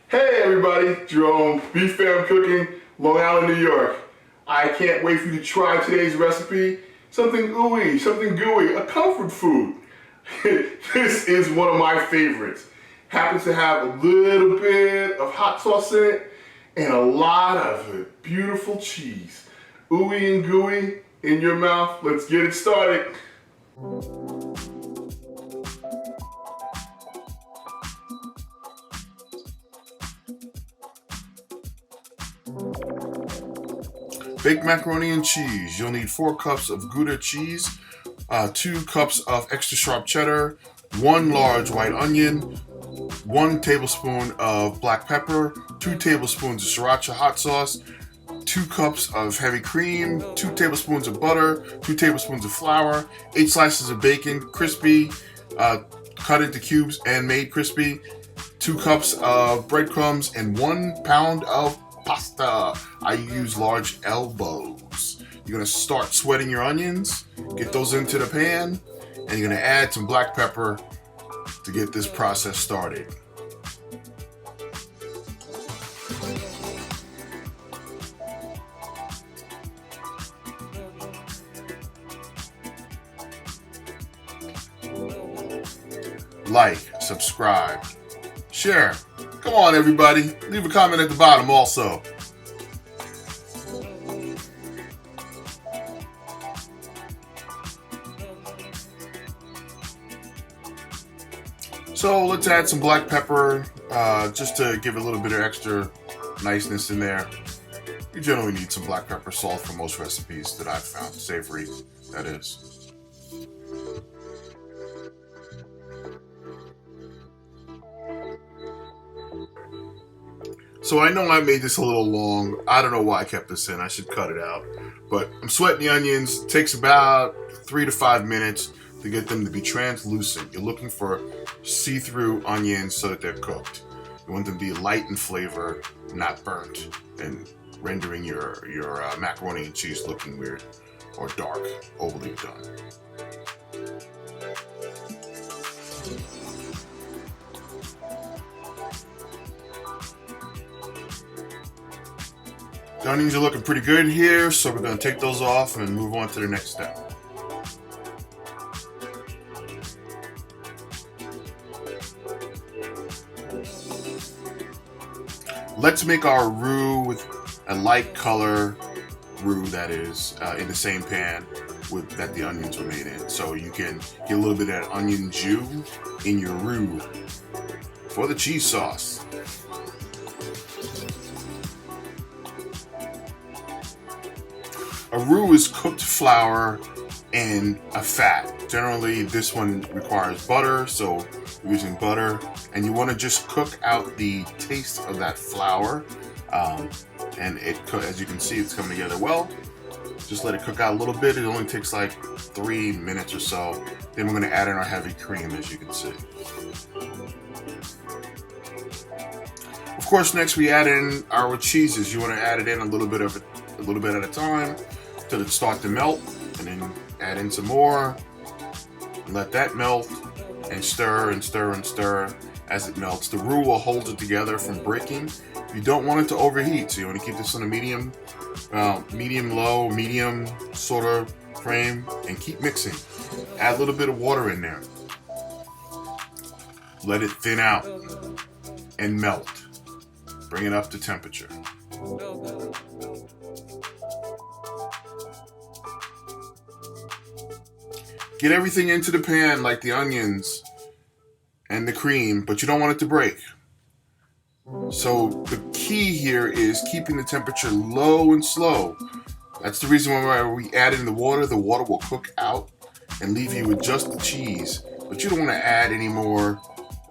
Hey everybody, Jerome, B.F.A.M Cooking, Long Island, New York. I can't wait for you to try today's recipe. Something gooey, a comfort food. This is one of my favorites. Happens to have a little bit of hot sauce in it and a lot of beautiful cheese. Ooey and gooey in your mouth. Let's get it started. Baked macaroni and cheese. You'll need 4 cups of Gouda cheese, 2 cups of extra sharp cheddar, 1 large white onion, 1 tablespoon of black pepper, 2 tablespoons of Sriracha hot sauce, 2 cups of heavy cream, 2 tablespoons of butter, 2 tablespoons of flour, 8 slices of bacon, crispy, cut into cubes and made crispy, 2 cups of breadcrumbs, and 1 pound of pasta. I use large elbows. You're gonna start sweating your onions, get those into the pan, and you're gonna add some black pepper to get this process started. Like, subscribe, share. Come on, everybody. Leave a comment at the bottom also. So let's add some black pepper just to give a little bit of extra niceness in there. You generally need some black pepper salt for most recipes that I've found, savory, that is. So I know I made this a little long. I don't know why I kept this in. I should cut it out. But I'm sweating the onions. It takes about 3 to 5 minutes to get them to be translucent. You're looking for see-through onions so that they're cooked. You want them to be light in flavor, not burnt, and rendering your macaroni and cheese looking weird or dark, overly done. The onions are looking pretty good here, so we're going to take those off and move on to the next step. Let's make our roux with a light color roux, that is, in the same pan that the onions were made in. So you can get a little bit of that onion jus in your roux for the cheese sauce. A roux is cooked flour and a fat. Generally, this one requires butter, so we're using butter. And you want to just cook out the taste of that flour. And as you can see, it's coming together well. Just let it cook out a little bit. It only takes like 3 minutes or so. Then we're going to add in our heavy cream, as you can see. Of course, next we add in our cheeses. You want to add it in a little bit at a time till it starts to melt, and then add in some more. Let that melt and stir and stir and stir as it melts. The roux will hold it together from breaking. You don't want it to overheat, so you want to keep this on a medium sort of frame, and keep mixing. Add a little bit of water in there. Let it thin out and melt. Bring it up to temperature. Get everything into the pan like the onions and the cream, but you don't want it to break. So the key here is keeping the temperature low and slow. That's the reason why we add in the water. The water will cook out and leave you with just the cheese. But you don't want to add any more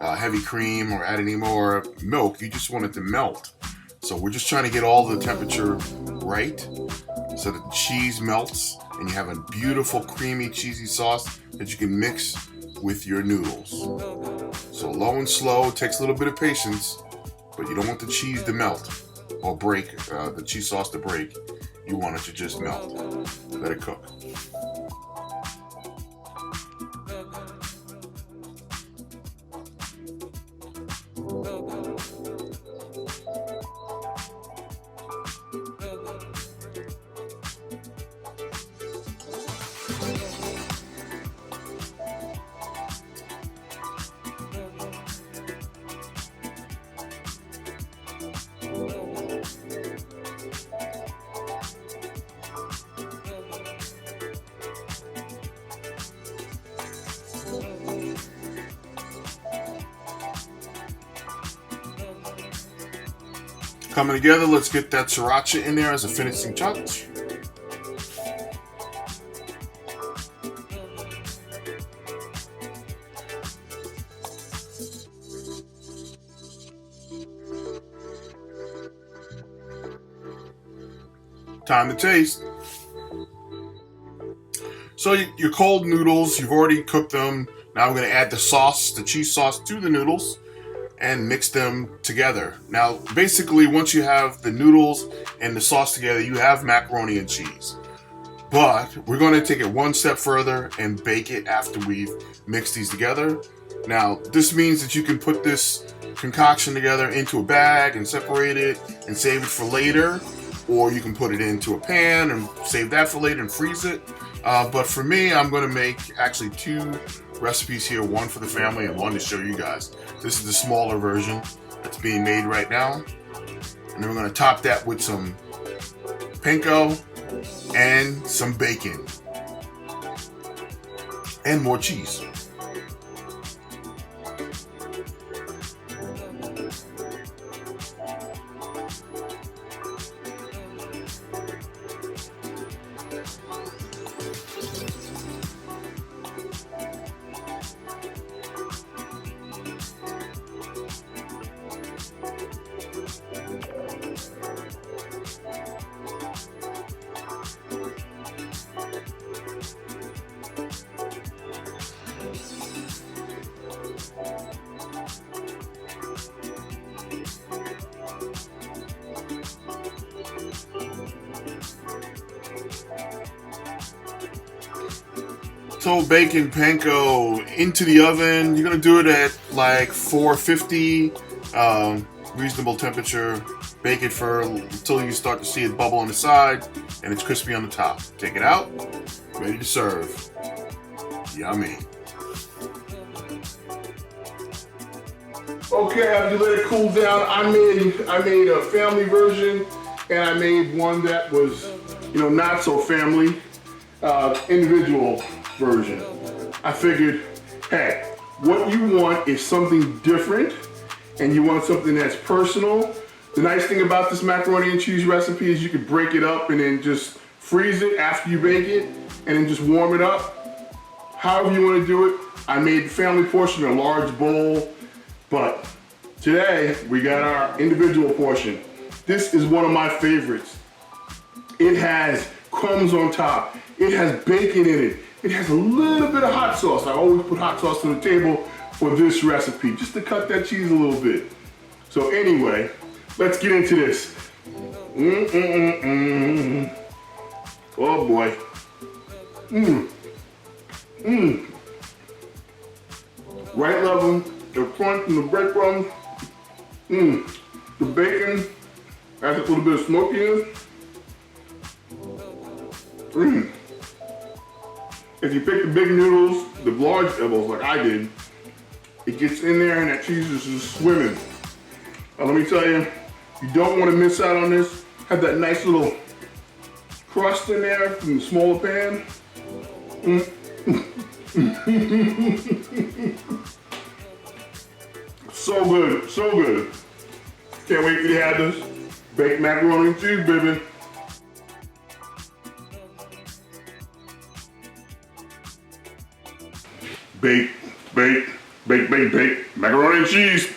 heavy cream or add any more milk. You just want it to melt. So we're just trying to get all the temperature right so that the cheese melts and you have a beautiful creamy cheesy sauce that you can mix with your noodles. So low and slow, it takes a little bit of patience, but you don't want the cheese to melt or break, the cheese sauce to break. You want it to just melt. Let it cook. coming together. Let's get that Sriracha in there as a finishing touch. Time to taste. So your cold noodles, you've already cooked them. Now I'm going to add the sauce, the cheese sauce, to the noodles and mix them together. Now, basically, once you have the noodles and the sauce together, you have macaroni and cheese. But we're going to take it one step further and bake it after we've mixed these together. Now, this means that you can put this concoction together into a bag and separate it and save it for later. Or you can put it into a pan and save that for later and freeze it. But for me, I'm going to make actually 2 recipes here, one for the family and one to show you guys. This is the smaller version that's being made right now. And then we're going to top that with some Panko and some bacon and more cheese. So bacon panko into the oven. You're gonna do it at like 450, reasonable temperature. Bake it for until you start to see it bubble on the side and it's crispy on the top. Take it out, ready to serve. Yummy. Okay, after you let it cool down, I made a family version, and I made one that was, not so family, individual version. I figured, hey, what you want is something different, and you want something that's personal. The nice thing about this macaroni and cheese recipe is you can break it up and then just freeze it after you bake it, and then just warm it up. However you want to do it. I made the family portion a large bowl, but today we got our individual portion. This is one of my favorites. It has crumbs on top. It has bacon in it. It has a little bit of hot sauce. I always put hot sauce on the table for this recipe, just to cut that cheese a little bit. So anyway, let's get into this. Oh boy. Right level, the crunch from the breadcrumbs. The bacon has a little bit of smokiness. If you pick the big noodles, the large elbows like I did, it gets in there and that cheese is just swimming. Now let me tell you, you don't want to miss out on this. Have that nice little crust in there from the smaller pan. So good, so good. Can't wait for you to have this. Baked macaroni and cheese, baby. Bake, bake, bake, bake, bake, macaroni and cheese.